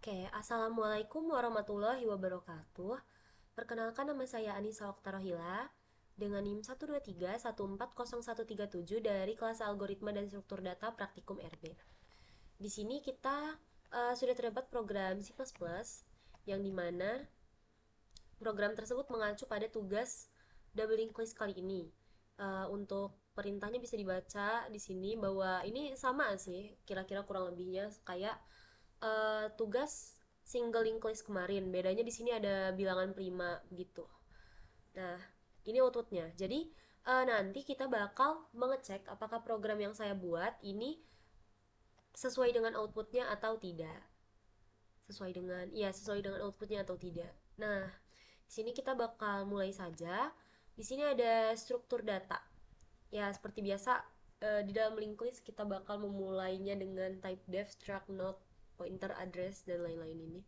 Oke, Assalamualaikum warahmatullahi wabarakatuh. Perkenalkan, nama saya Anissa Oktarohila dengan NIM 123140137 dari kelas Algoritma dan Struktur Data Praktikum RB. Di sini kita sudah terdapat program C++ yang dimana program tersebut mengacu pada tugas double linked list kali ini. Untuk perintahnya bisa dibaca di sini bahwa ini sama sih, kira-kira kurang lebihnya kayak tugas single linked list kemarin. Bedanya di sini ada bilangan prima gitu. Nah, ini outputnya. Jadi nanti kita bakal mengecek apakah program yang saya buat ini sesuai dengan outputnya atau tidak. Sesuai dengan outputnya atau tidak. Nah, di sini kita bakal mulai saja. Di sini ada struktur data. Ya, seperti biasa di dalam linked list kita bakal memulainya dengan type def, struct, node, pointer, address, dan lain-lain ini.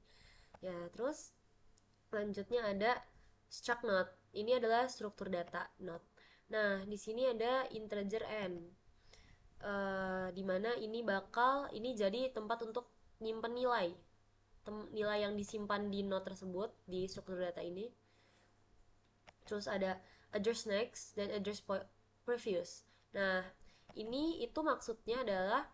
Ya, terus selanjutnya ada struct node. Ini adalah struktur data node. Nah, di sini ada integer n. Dimana ini jadi tempat untuk nyimpen nilai. Nilai yang disimpan di node tersebut di struktur data ini. Terus ada address next dan address previous. Nah, itu maksudnya adalah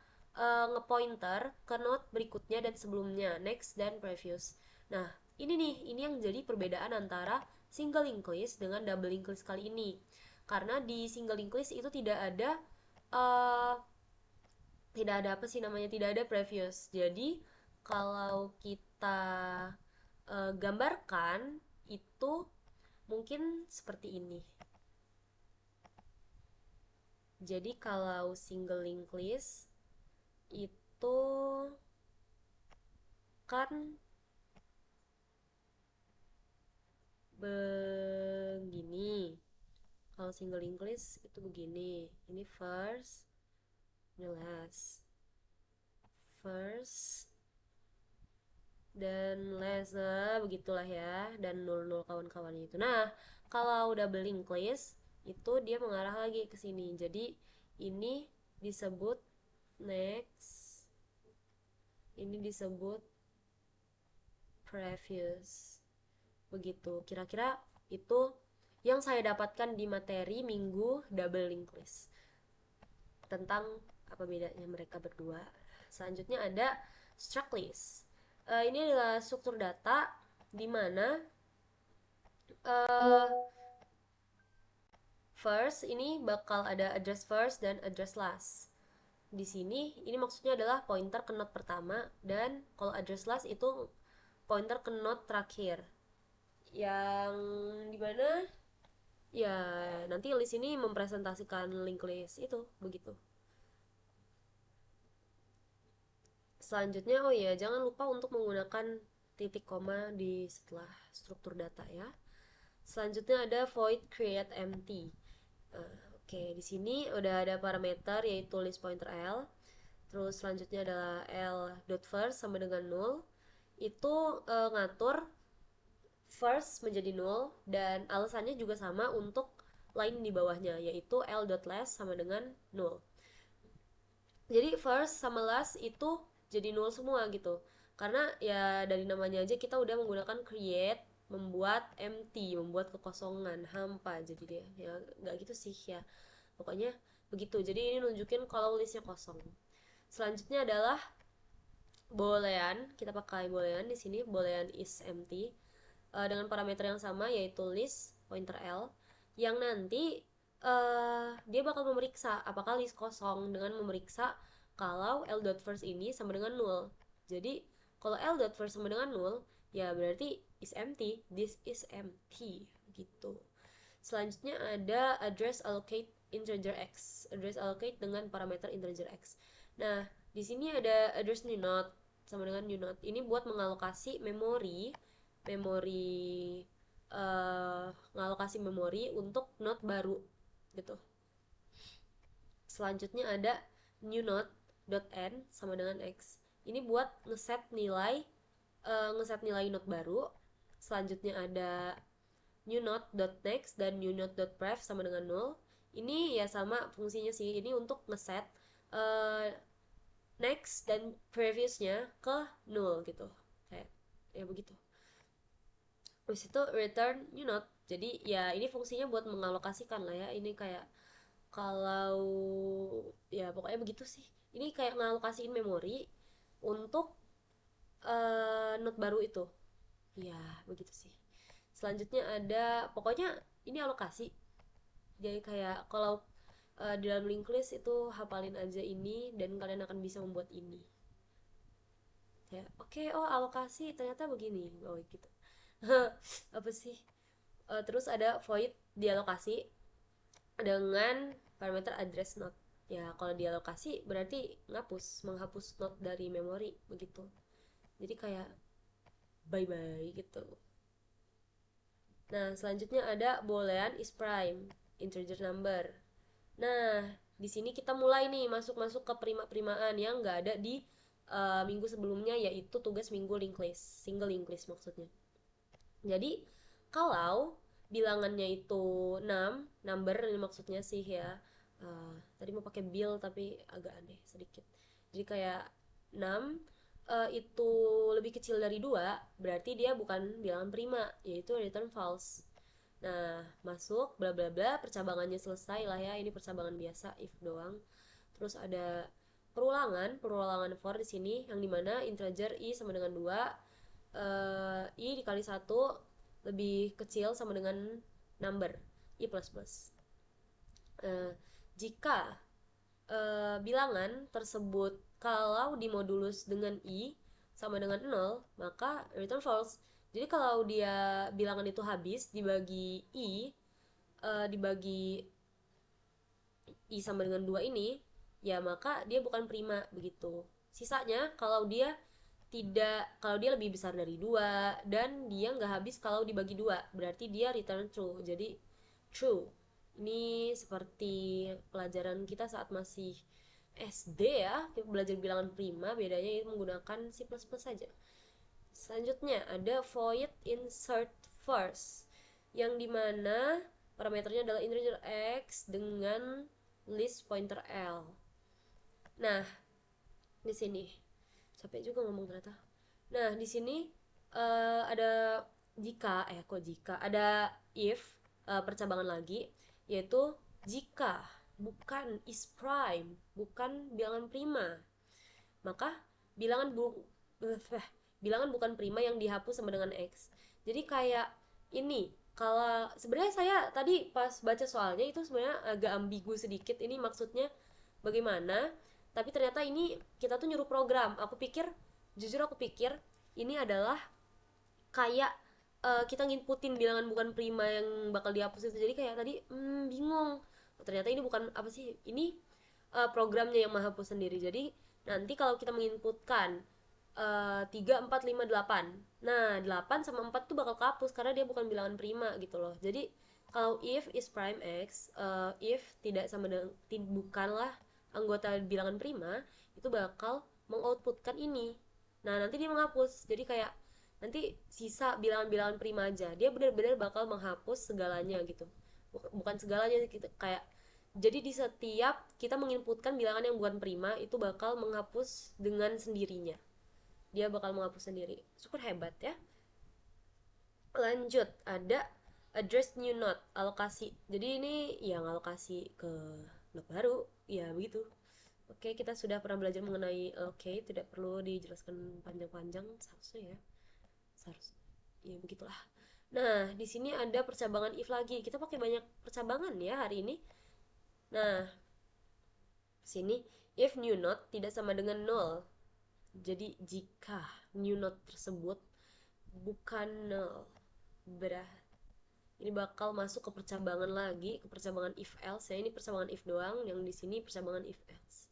ngepointer ke node berikutnya dan sebelumnya, next dan previous. Nah, ini yang jadi perbedaan antara single linked list dengan double linked list kali ini. Karena di single linked list itu uh, tidak ada apa sih namanya, tidak ada previous. Jadi kalau kita gambarkan itu mungkin seperti ini. Jadi kalau single linked list itu kan begini. Kalau single linked list itu begini. Ini first, ini last. First dan last, nah begitulah ya. Dan 00 kawan-kawannya itu. Nah, kalau double linked list itu dia mengarah lagi ke sini. Jadi ini disebut next, ini disebut previous. Begitu kira-kira itu yang saya dapatkan di materi minggu double linked list tentang apa bedanya mereka berdua. Selanjutnya ada struct list. Ini adalah struktur data di mana uh, first ini bakal ada address first dan address last. Di sini ini maksudnya adalah pointer ke node pertama, dan kalau address last itu pointer ke node terakhir. Yang dimana ya nanti list ini mempresentasikan linked list itu begitu. Selanjutnya, oh iya, jangan lupa untuk menggunakan titik koma di setelah struktur data ya. Selanjutnya ada void create empty. Oke, di sini udah ada parameter yaitu list pointer l. Terus selanjutnya adalah l.first sama dengan null. Itu ngatur first menjadi null, dan alasannya juga sama untuk line di bawahnya yaitu l.last sama dengan null. Jadi first sama last itu jadi null semua gitu, karena ya dari namanya aja kita udah menggunakan create, membuat empty, membuat kekosongan, hampa, jadi dia ya nggak gitu sih ya, pokoknya begitu. Jadi ini nunjukin kalau listnya kosong. Selanjutnya adalah boolean. Kita pakai boolean di sini, boolean is empty, dengan parameter yang sama yaitu list pointer l, yang nanti dia bakal memeriksa apakah list kosong dengan memeriksa kalau l.first ini sama dengan null. Jadi kalau l.first sama dengan null, ya berarti is empty, this is empty gitu. Selanjutnya ada address allocate integer x, address allocate dengan parameter integer x. Nah, di sini ada address new node sama dengan new node. Ini buat mengalokasi memori ngalokasi memori untuk node baru gitu. Selanjutnya ada new node.n sama dengan x. Ini buat ngeset nilai node baru. Selanjutnya ada new node.next dan new node.prev sama dengan 0. Ini ya sama fungsinya sih. Ini untuk ngeset next dan previousnya ke 0 gitu. kayak ya begitu. Terus itu return new node, jadi ya ini fungsinya buat mengalokasikan lah ya, ini kayak kalau ya pokoknya begitu sih, ini kayak ngalokasiin memori untuk node baru itu ya, begitu sih. Selanjutnya ada, pokoknya ini alokasi, jadi kayak kalau di dalam linked list itu hafalin aja ini dan kalian akan bisa membuat ini kayak oke, oh alokasi ternyata begini, oh gitu. Apa sih. Terus ada void dialokasi dengan parameter address node, ya kalau dialokasi berarti menghapus node dari memori begitu, jadi kayak bye bye gitu. Nah selanjutnya ada boolean is prime integer number. Nah di sini kita mulai nih masuk ke prima-primaan yang nggak ada di minggu sebelumnya, yaitu tugas minggu linked list, single linked list maksudnya. Jadi kalau bilangannya itu 6 number ini maksudnya sih ya. Tadi mau pakai bill tapi agak aneh sedikit. Jadi kayak 6 itu lebih kecil dari 2, berarti dia bukan bilangan prima, yaitu return false. Nah, masuk bla bla bla, percabangannya selesai lah ya. Ini percabangan biasa if doang. Terus ada perulangan for di sini yang dimana integer i sama dengan 2, i dikali 1 lebih kecil sama dengan number i plus plus. Uh, Jika bilangan tersebut kalau dimodulus dengan i sama dengan 0, maka return false. Jadi kalau dia bilangan itu habis dibagi i, dibagi i sama dengan 2 ini, ya maka dia bukan prima begitu. Sisanya kalau dia lebih besar dari 2 dan dia nggak habis kalau dibagi 2, berarti dia return true. Jadi true. Ini seperti pelajaran kita saat masih SD ya, kita belajar bilangan prima, bedanya itu menggunakan C++ saja. Selanjutnya ada void insert first, yang dimana parameternya adalah integer x dengan list pointer l. Nah, di sini capek juga ngomong ternyata. Nah, di sini ada jika ada if percabangan lagi, yaitu jika bukan is prime, bukan bilangan prima, maka bilangan bu bilangan bukan prima yang dihapus sama dengan x. Jadi kayak ini, kalau sebenarnya saya tadi pas baca soalnya itu sebenarnya agak ambigu sedikit ini maksudnya bagaimana, tapi ternyata ini kita tuh nyuruh program. Jujur aku pikir ini adalah kayak kita nginputin bilangan bukan prima yang bakal dihapus itu, jadi kayak tadi bingung. Ternyata ini bukan apa sih, ini programnya yang menghapus sendiri. Jadi nanti kalau kita menginputkan 3, 4, 5, 8, nah 8 sama 4 tuh bakal kehapus karena dia bukan bilangan prima gitu loh. Jadi kalau if is prime x, if tidak sama dengan bukanlah anggota bilangan prima, itu bakal mengoutputkan ini. Nah nanti dia menghapus, jadi kayak nanti sisa bilangan-bilangan prima aja, dia benar-benar bakal menghapus segalanya gitu. Bukan segalanya gitu, kayak jadi di setiap kita menginputkan bilangan yang bukan prima itu bakal menghapus dengan sendirinya, dia bakal menghapus sendiri. Super hebat ya. Lanjut ada address new node, alokasi. Jadi ini yang alokasi ke node baru ya begitu. Oke, kita sudah pernah belajar mengenai tidak perlu dijelaskan panjang-panjang seharusnya ya. Seharusnya ya begitulah. Nah, di sini ada percabangan if lagi. Kita pakai banyak percabangan ya hari ini. Nah, sini if new node tidak sama dengan 0. Jadi jika new node tersebut bukan 0, berarti ini bakal masuk ke percabangan lagi, ke percabangan if else ya. Ini percabangan if doang, yang di sini percabangan if else.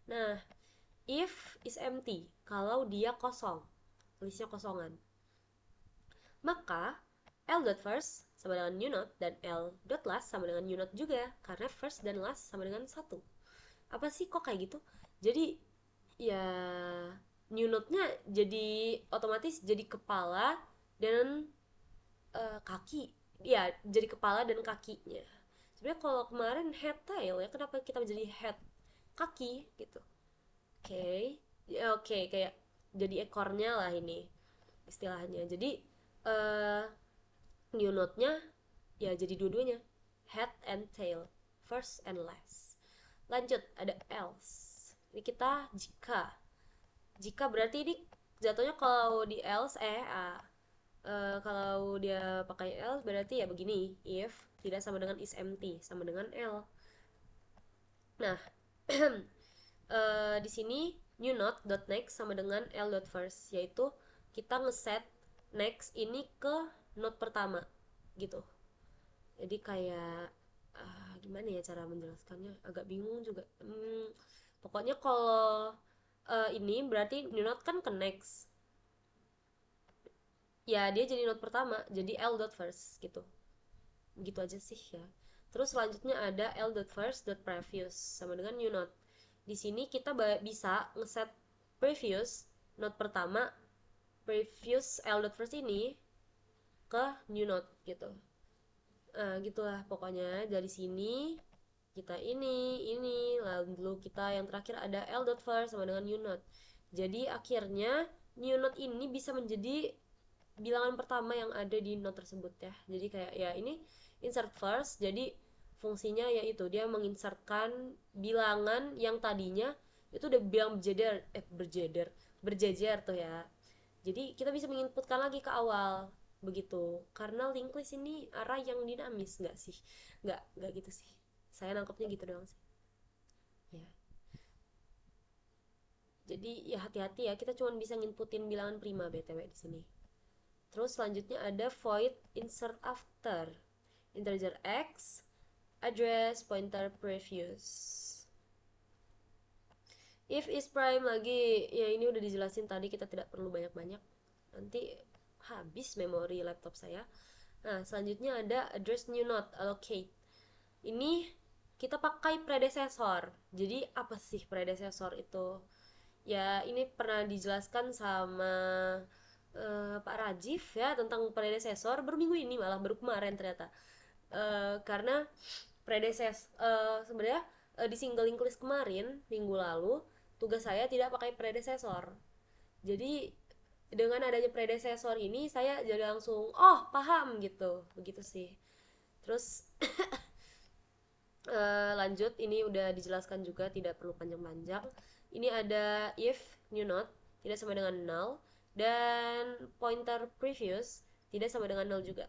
Nah, if is empty, kalau dia kosong, listnya kosongan, maka l.first sama dengan new node dan l.last sama dengan new node juga, karena first dan last sama dengan 1. Apa sih kok kayak gitu? Jadi ya new node-nya jadi otomatis jadi kepala dan kaki. Ya, jadi kepala dan kakinya. Sebenarnya kalau kemarin head tail ya, kenapa kita jadi head kaki gitu? Oke. Ya, oke, kayak jadi ekornya lah ini. istilahnya. Jadi new node-nya ya jadi dua-duanya, head and tail, first and last. Lanjut, ada else. Ini kita jika. Jika berarti ini jatuhnya kalau di else kalau dia pakai else berarti ya begini, if tidak sama dengan is empty, sama dengan L. Nah, di sini new node dot next sama dengan L dot first, yaitu kita ngeset next ini ke node pertama gitu. Jadi kayak gimana ya cara menjelaskannya, agak bingung juga. Pokoknya kalau ini berarti new node kan ke next, ya dia jadi node pertama, jadi L dot first gitu. Gitu aja sih ya. Terus selanjutnya ada L dot first dot previous sama dengan new node. Di sini kita bisa ngeset previous node pertama, previous L dot first ini ke new node gitu. Gitulah pokoknya. Dari sini kita ini lalu kita yang terakhir ada L dot first sama dengan new node. Jadi akhirnya new node ini bisa menjadi bilangan pertama yang ada di node tersebut ya. Jadi kayak ya ini insert first, jadi fungsinya yaitu dia menginsertkan bilangan yang tadinya itu udah bilang berjejer tuh ya. Jadi kita bisa menginputkan lagi ke awal begitu. Karena linked list ini array yang dinamis nggak sih? Nggak gitu sih. Saya nangkepnya gitu doang sih. Ya. Jadi ya hati-hati ya, kita cuma bisa nginputin bilangan prima BTW di sini. Terus selanjutnya ada void insert after integer x address pointer previous. If is prime lagi, ya ini udah dijelasin tadi, kita tidak perlu banyak-banyak. Nanti habis memori laptop saya. Nah, selanjutnya ada address new node allocate. Ini kita pakai predecessor. Jadi apa sih predecessor itu? Ya, ini pernah dijelaskan sama Pak Rajif ya tentang predecessor baru minggu ini, malah baru kemarin ternyata. Karena sebenarnya di single list kemarin minggu lalu tugas saya tidak pakai predecessor. Jadi dengan adanya predecessor ini saya jadi langsung oh paham gitu, begitu sih. Terus lanjut, ini udah dijelaskan juga, tidak perlu panjang-panjang. Ini ada if new node tidak sama dengan null, dan pointer previous tidak sama dengan null juga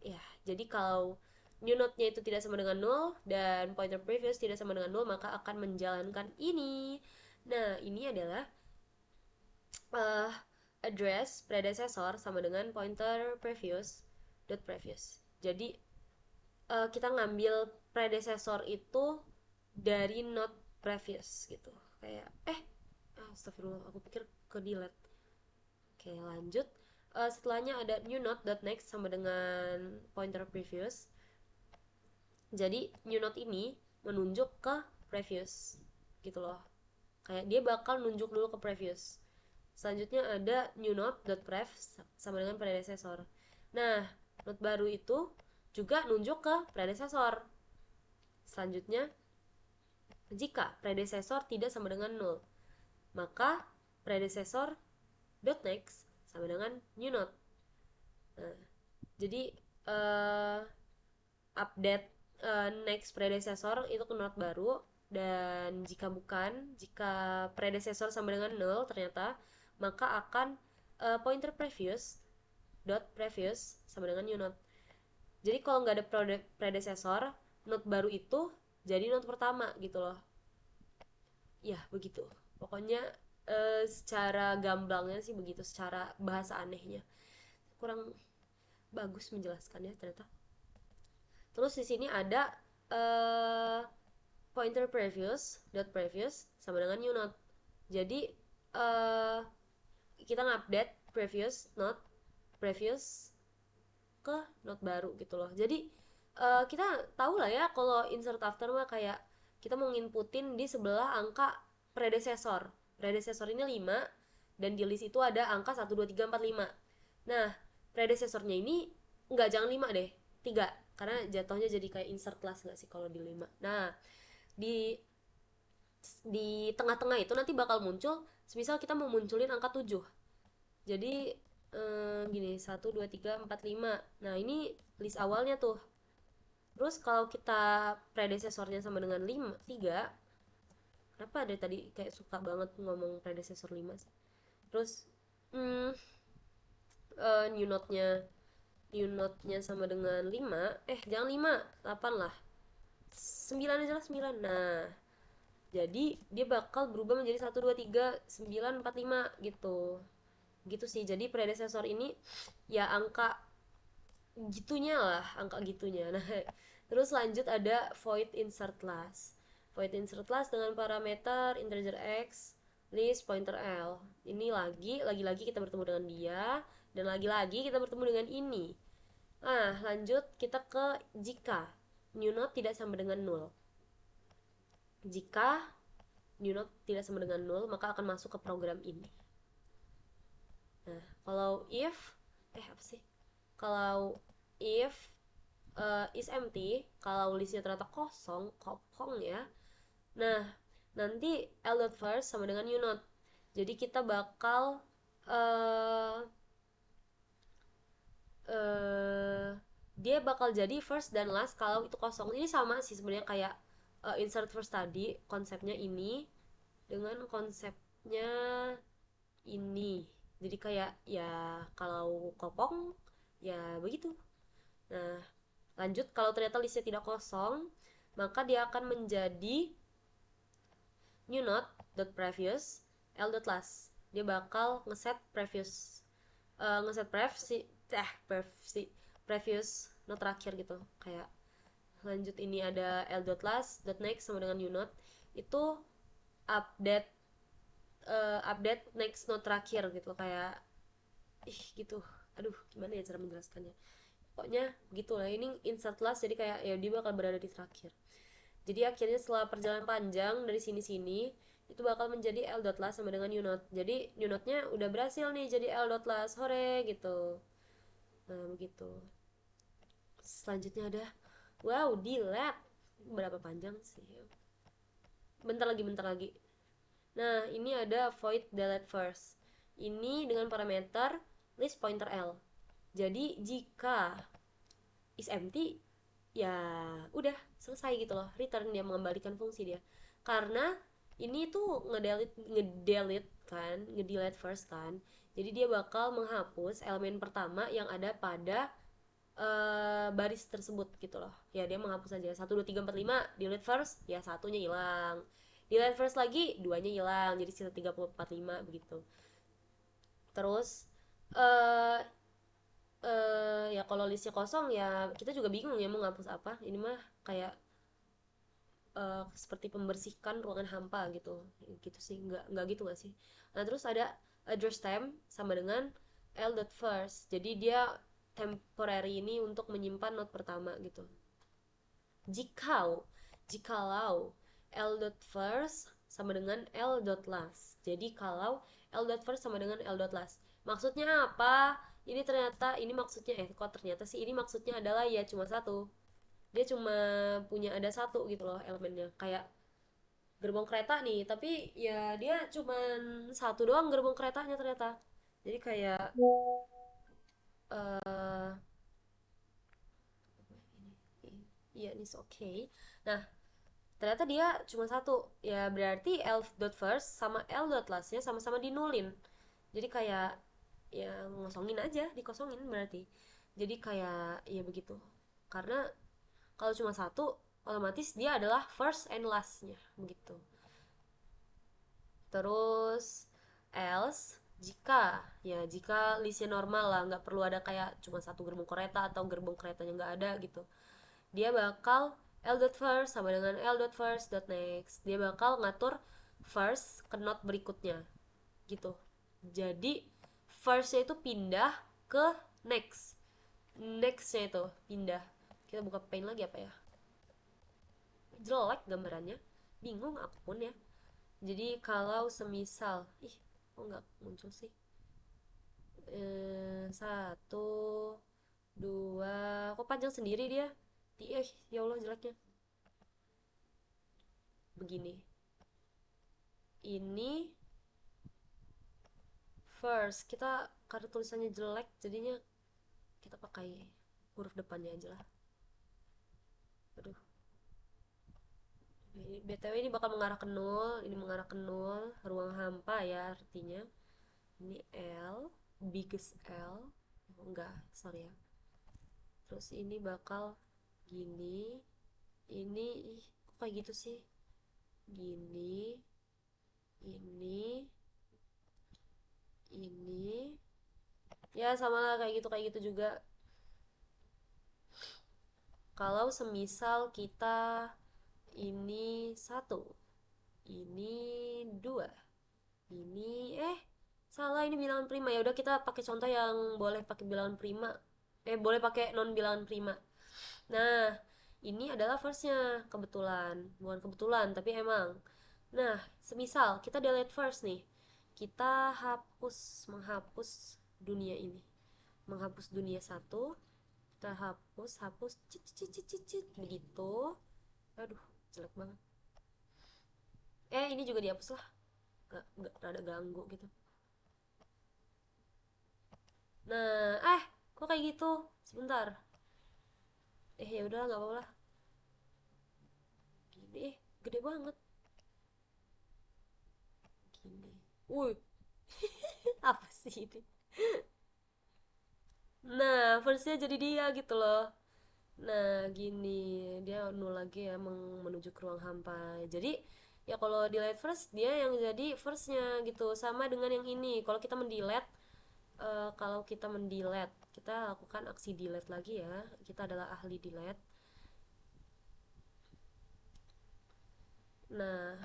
ya. Jadi kalau new node-nya itu tidak sama dengan null dan pointer previous tidak sama dengan null, maka akan menjalankan ini. Nah, ini adalah uh, address predecessor sama dengan pointer previous dot previous. Jadi kita ngambil predecessor itu dari node previous gitu. Kayak astagfirullah, aku pikir ke delete. Oke, lanjut. Setelahnya ada new node dot next sama dengan pointer previous. Jadi new node ini menunjuk ke previous gitu loh. Kayak dia bakal nunjuk dulu ke previous. Selanjutnya ada new node dot prev sama dengan predecessor. Nah, node baru itu juga nunjuk ke predecessor. Selanjutnya, jika predecessor tidak sama dengan null, maka predecessor dot next sama dengan new node. Nah, jadi update next predecessor itu ke node baru, dan jika bukan, jika predecessor sama dengan null ternyata, maka akan pointer previous dot previous sama dengan new node. Jadi kalau nggak ada predecessor, node baru itu jadi node pertama gitu loh. Ya begitu. Pokoknya secara gamblangnya sih begitu, secara bahasa anehnya kurang bagus menjelaskannya ternyata. Terus di sini ada pointer previous dot previous sama dengan new node. Jadi kita ngupdate previous node previous ke node baru gitu loh. Jadi kita tahu lah ya kalau insert after mah kayak kita mau nginputin di sebelah angka predecessor. Predecessor ini 5 dan di list itu ada angka 1 2 3 4 5. Nah, predecessornya ini enggak, jangan 5 deh, 3. Karena jatuhnya jadi kayak insert class enggak sih kalau di 5. Nah, di tengah-tengah itu nanti bakal muncul, semisal kita mau munculin angka 7. Jadi Gini, 1 2 3 4 5. Nah, ini list awalnya tuh. Terus kalau kita predesesornya sama dengan 5 3, kenapa dari tadi kayak suka banget ngomong predesesor 5 sih. Terus hmm, new note-nya sama dengan 5, jangan 5, 8 lah. 9 aja lah, 9. Nah, jadi dia bakal berubah menjadi 1 2 3 9 4 5 gitu. Gitu sih. Jadi predesesor ini ya angka gitunya lah, angka gitunya. Nah, terus lanjut ada void insert class. Void insert class dengan parameter integer x, list pointer l. Ini lagi-lagi kita bertemu dengan dia, dan lagi-lagi kita bertemu dengan ini. Nah, lanjut kita ke jika new node tidak sama dengan null. Jika new node tidak sama dengan null, maka akan masuk ke program ini. Nah, kalau if apa sih? Kalau if is empty, kalau listnya ternyata kosong, kopong ya. Nah, nanti l.first sama dengan new node. Jadi kita bakal uh, uh, dia bakal jadi first dan last kalau itu kosong. Ini sama sih sebenarnya kayak insert first tadi, konsepnya ini dengan konsepnya ini. Jadi kayak ya kalau kopong ya begitu. Nah, lanjut kalau ternyata listnya tidak kosong, maka dia akan menjadi new node dot previous l dot last. Dia bakal ngeset previous, ngeset previous node terakhir gitu. Kayak lanjut ini ada l dot last dot next sama dengan new node, itu update update next node terakhir gitu. Kayak gitu. Aduh, gimana ya cara menjelaskannya. Pokoknya gitulah, ini insert last, jadi kayak ya dia bakal berada di terakhir. Jadi akhirnya setelah perjalanan panjang dari sini-sini, itu bakal menjadi l dot last sama dengan new node. Jadi new node-nya udah berhasil nih jadi l dot last, hore gitu. Nah, begitu. Selanjutnya ada wow, delete. Berapa panjang sih? Bentar lagi. Nah, ini ada void delete first. Ini dengan parameter list pointer l. Jadi jika is empty, ya udah selesai gitu loh, return, dia mengembalikan fungsi dia. Karena ini tuh ngedelete kan, ngedelete first kan, jadi dia bakal menghapus elemen pertama yang ada pada baris tersebut gitu loh. Ya dia menghapus aja 1 2 3 4 5, delete first, ya satunya hilang, delete first lagi, duanya hilang, jadi sisa 30 4 5 begitu. Terus eh ya kalau listnya kosong ya kita juga bingung ya mau ngapus apa. Ini mah kayak seperti pembersihkan ruangan hampa gitu. Gitu sih, nggak gitu nggak sih. Nah, terus ada address temp sama dengan l.first, jadi dia temporary ini untuk menyimpan node pertama gitu. Jikalau l.first sama dengan l.last, jadi kalau l.first sama dengan l.last, maksudnya apa? Ini ternyata, ini maksudnya kok ternyata sih, ini maksudnya adalah ya cuma satu. Dia cuma punya ada satu gitu loh elemennya. Kayak gerbong kereta nih, tapi ya dia cuma satu doang gerbong keretanya ternyata. Jadi kayak eh iya nih okay. Nah, ternyata dia cuma satu. Ya berarti l dot first sama l dot lastnya sama-sama dinulin. Jadi kayak ya ngosongin aja, dikosongin berarti. Jadi kayak ya begitu. Karena kalau cuma satu, otomatis dia adalah first and lastnya begitu. Terus else, jika listnya normal lah, nggak perlu ada kayak cuma satu gerbong kereta atau gerbong keretanya nggak ada gitu, dia bakal l.first sama dengan l.first.next. Dia bakal ngatur first ke node berikutnya gitu. Jadi firstnya itu pindah ke nextnya itu pindah. Kita buka paint lagi apa ya, jelek gambarannya, bingung aku pun ya. Jadi kalau semisal kok nggak muncul sih, satu dua, kok panjang sendiri dia. Ya Allah jeleknya. Begini, ini first, kita karena tulisannya jelek jadinya kita pakai huruf depannya aja lah. Aduh, ini BTW ini bakal mengarah ke nol, ini mengarah ke nol, ruang hampa ya artinya. Ini L, biggest L. Oh, enggak, sorry ya. Terus ini bakal gini. Ini ih, kok kayak gitu sih? Gini, ini ya sama lah kayak gitu juga. Kalau semisal kita ini satu, ini dua, ini salah, ini bilangan prima. Ya udah kita pakai contoh yang boleh pakai bilangan prima, boleh pakai non bilangan prima. Nah, ini adalah firstnya, kebetulan bukan kebetulan tapi emang. Nah, semisal kita delete first nih, kita menghapus dunia ini, menghapus dunia satu, kita hapus cit cit cit cit, cit begitu. Aduh, jelek banget. Ini juga dihapus lah, gak rada ganggu gitu. Nah, kok kayak gitu, sebentar. Ya udah nggak apa-apa lah. Gini, gede banget gini. Wih, apa sih ini? Nah, firstnya jadi dia gitu loh. Nah, gini, dia nol lagi ya, menuju ke ruang hampa. Jadi ya kalau delete first, dia yang jadi firstnya gitu. Sama dengan yang ini, kalau kita mendelete, kita lakukan aksi delete lagi ya. Kita adalah ahli delete. Nah,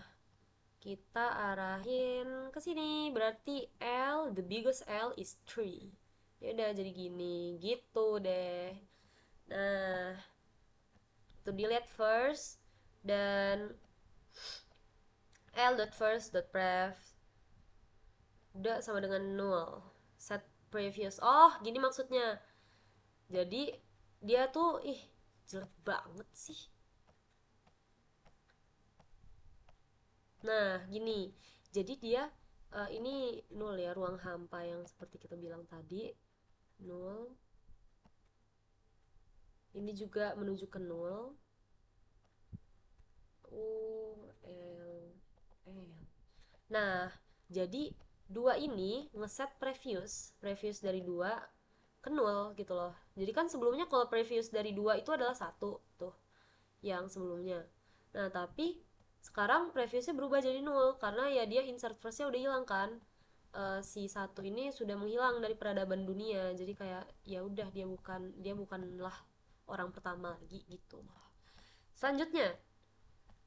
kita arahin ke sini, berarti L, the biggest L is 3. Ya udah jadi gini gitu deh. Nah, to delete first, dan L dot first dot pref udah sama dengan null. Set previous, oh gini maksudnya. Jadi dia tuh jelek banget sih. Nah gini, jadi dia ini null ya, ruang hampa yang seperti kita bilang tadi, null. Ini juga menuju ke null. L. Nah, jadi dua ini ngeset previous dari dua ke nol gitu loh. Jadi kan sebelumnya kalau previous dari dua itu adalah satu tuh, yang sebelumnya. Nah, tapi sekarang previousnya berubah jadi nol karena ya dia insert firstnya udah hilang kan. Si satu ini sudah menghilang dari peradaban dunia. Jadi kayak ya udah, dia bukanlah orang pertama lagi gitu. Selanjutnya,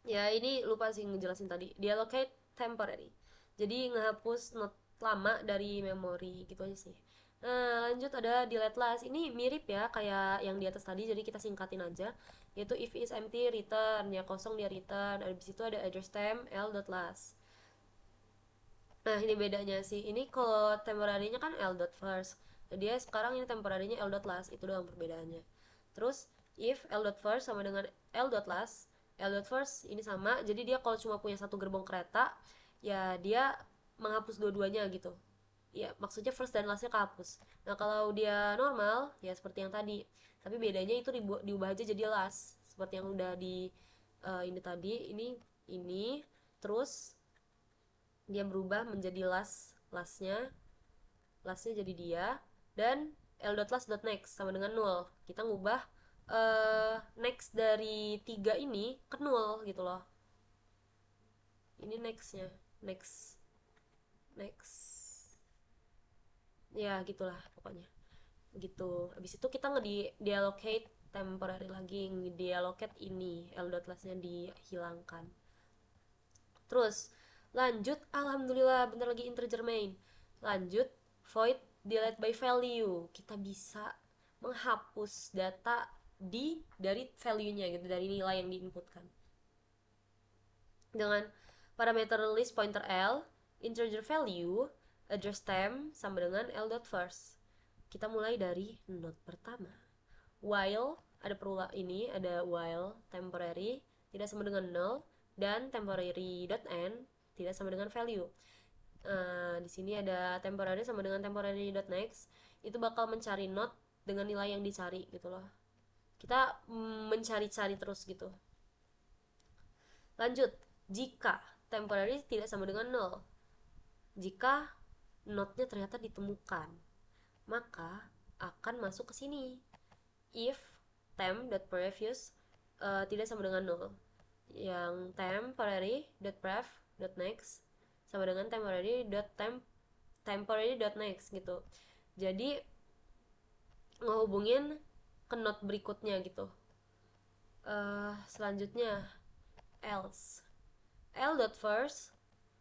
ya ini lupa sih ngejelasin tadi, diallocate temporary, jadi ngehapus not lama dari memori gitu aja sih. Nah lanjut, ada delete last. Ini mirip ya kayak yang di atas tadi, jadi kita singkatin aja, yaitu if is empty return, ya kosong dia return. Habis itu ada address temp l dot last. Nah ini bedanya sih, ini kalau temporary-nya kan l dot first, dia sekarang ini temporary-nya l dot last, itu doang perbedaannya. Terus if l dot first sama dengan l dot last, l dot first ini sama, jadi dia kalau cuma punya satu gerbong kereta, ya dia menghapus dua-duanya gitu. Ya maksudnya first dan lastnya kehapus. Nah kalau dia normal ya seperti yang tadi, tapi bedanya itu diubah aja jadi last, seperti yang udah di ini tadi. Ini terus dia berubah menjadi lastnya jadi dia, dan l.last.next sama dengan nol. Kita ngubah next dari tiga ini ke nol gitu loh. Ini nextnya, next ya gitulah pokoknya gitu. Habis itu kita nge-deallocate temporary lagi, nge-deallocate ini l.lastnya dihilangkan. Terus lanjut, alhamdulillah bentar lagi integer main. Lanjut, void delete by value. Kita bisa menghapus data dari value-nya gitu, dari nilai yang diinputkan. Dengan parameter list pointer L, integer value, address temp sama dengan l.first. Kita mulai dari node pertama. While ada while temporary tidak sama dengan null, dan temporary.end tidak sama dengan value. Di sini ada temporary sama dengan temporary.next, itu bakal mencari not dengan nilai yang dicari gitu loh. Kita mencari-cari terus gitu. Lanjut, jika temporary tidak sama dengan nol, jika notnya ternyata ditemukan, maka akan masuk ke sini. If temp.previous tidak sama dengan nol, yang temporary.pref.next sama dengan temporary.next gitu. Jadi ngehubungin ke not berikutnya gitu. Selanjutnya else, l.first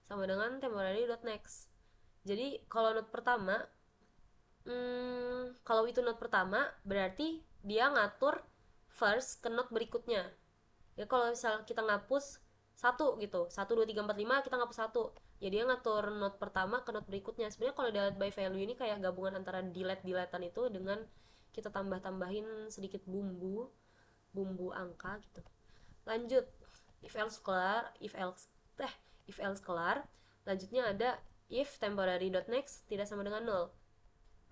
sama dengan temporary.next. Jadi kalau not pertama, kalau itu not pertama berarti dia ngatur first ke not berikutnya. Ya kalau misal kita ngapus satu gitu, 1 2 3 4 5, kita ngapus satu, ya dia ngatur not pertama ke not berikutnya. Sebenarnya kalau delete by value ini kayak gabungan antara deletean itu dengan kita tambah-tambahin sedikit bumbu angka gitu. Lanjut, if else kelar, if else kelar. Lanjutnya ada if temporary.next tidak sama dengan nol,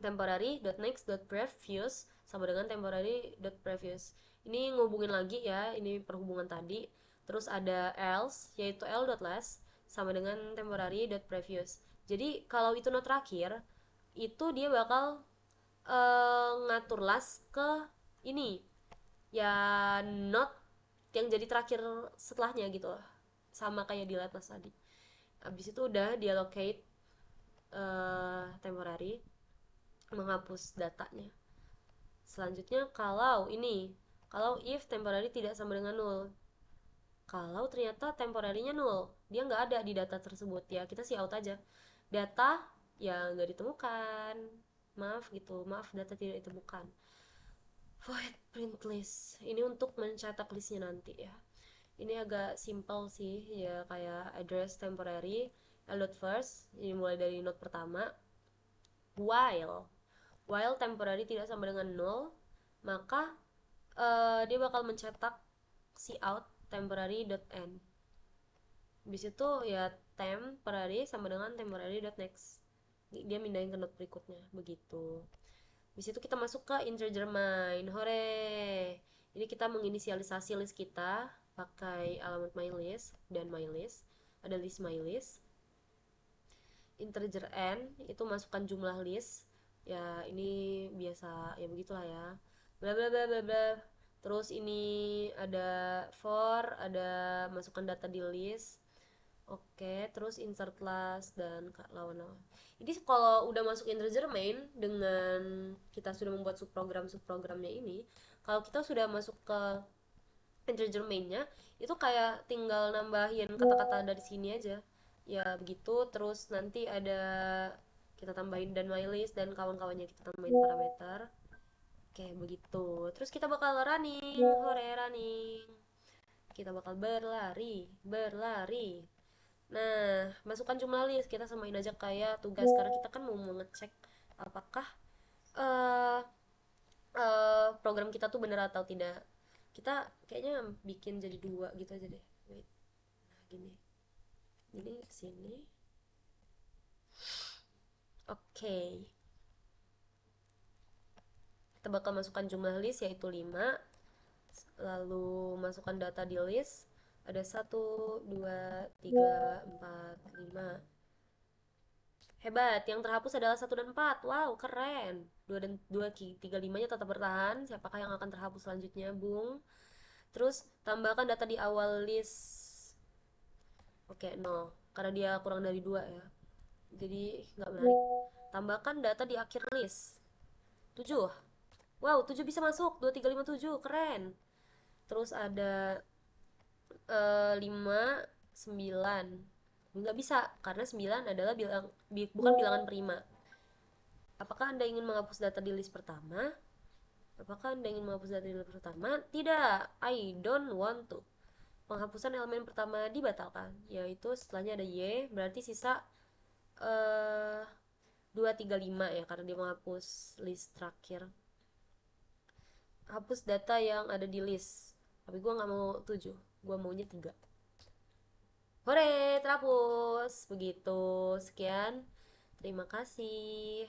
temporary.next.previous sama dengan temporary.previous. Ini ngubungin lagi ya, ini perhubungan tadi. Terus ada else, yaitu l.last sama dengan temporary.previous. Jadi kalau itu not terakhir, itu dia bakal ngatur last ke ini, ya not yang jadi terakhir setelahnya gitu loh. Sama kayak di last tadi. Abis itu udah diallocate temporary, menghapus datanya. Selanjutnya kalau if temporary tidak sama dengan nol, kalau ternyata temporarinya nol, dia nggak ada di data tersebut, ya kita see out aja. Data ya nggak ditemukan, maaf data tidak ditemukan. Void print list, ini untuk mencetak listnya nanti ya. Ini agak simple sih ya, kayak address temporary, l.first, ini mulai dari node pertama. While temporary tidak sama dengan nol, maka dia bakal mencetak cout temporary.end. Habis itu ya temporary sama dengan temporary.next, dia mindahin ke node berikutnya begitu. Habis itu kita masuk ke integer main. Hore, ini kita menginisialisasi list kita pakai alamat mylist dan mylist. Ada list mylist. Integer n itu masukkan jumlah list, ya ini biasa ya, begitulah ya, bla bla bla bla bla. Terus ini ada for, ada masukkan data di list. Oke, terus insert last dan lawan-lawan. Ini kalau udah masuk integer main, dengan kita sudah membuat subprogramnya ini, kalau kita sudah masuk ke integer mainnya, itu kayak tinggal nambahin kata-kata dari sini aja. Ya begitu, terus nanti ada kita tambahin dan mylist dan kawan-kawannya, kita tambahin parameter. Oke, begitu. Terus kita bakal running, hore running. Kita bakal berlari. Nah, masukkan jumlah list, kita samain aja kayak tugas, karena kita kan mau mengecek apakah uh, program kita tuh bener atau tidak. Kita kayaknya bikin jadi dua gitu aja deh. Wait. Nah, gini. Jadi kesini. Oke. Kita bakal masukkan jumlah list yaitu 5. Lalu masukkan data di list. Ada 1 2 3 4 5. Hebat, yang terhapus adalah 1 dan 4. Wow, keren. 2 dan 2 3 5 nya tetap bertahan. Siapakah yang akan terhapus selanjutnya, Bung? Terus tambahkan data di awal list. Oke, 0, karena dia kurang dari 2 ya, jadi nggak menarik. Tambahkan data di akhir list. 7. Wow, 7 bisa masuk. 2 3 5 7, keren. Terus ada 5 9. Nggak bisa, karena 9 adalah bukan bilangan prima. Apakah Anda ingin menghapus data di list pertama? Tidak, I don't want to. Penghapusan elemen pertama dibatalkan, yaitu setelahnya ada Y, berarti sisa 2 3 5 ya, karena dia menghapus list terakhir. Hapus data yang ada di list, tapi gue nggak mau 7, gue maunya 3. Hore, terhapus. Begitu. Sekian. Terima kasih.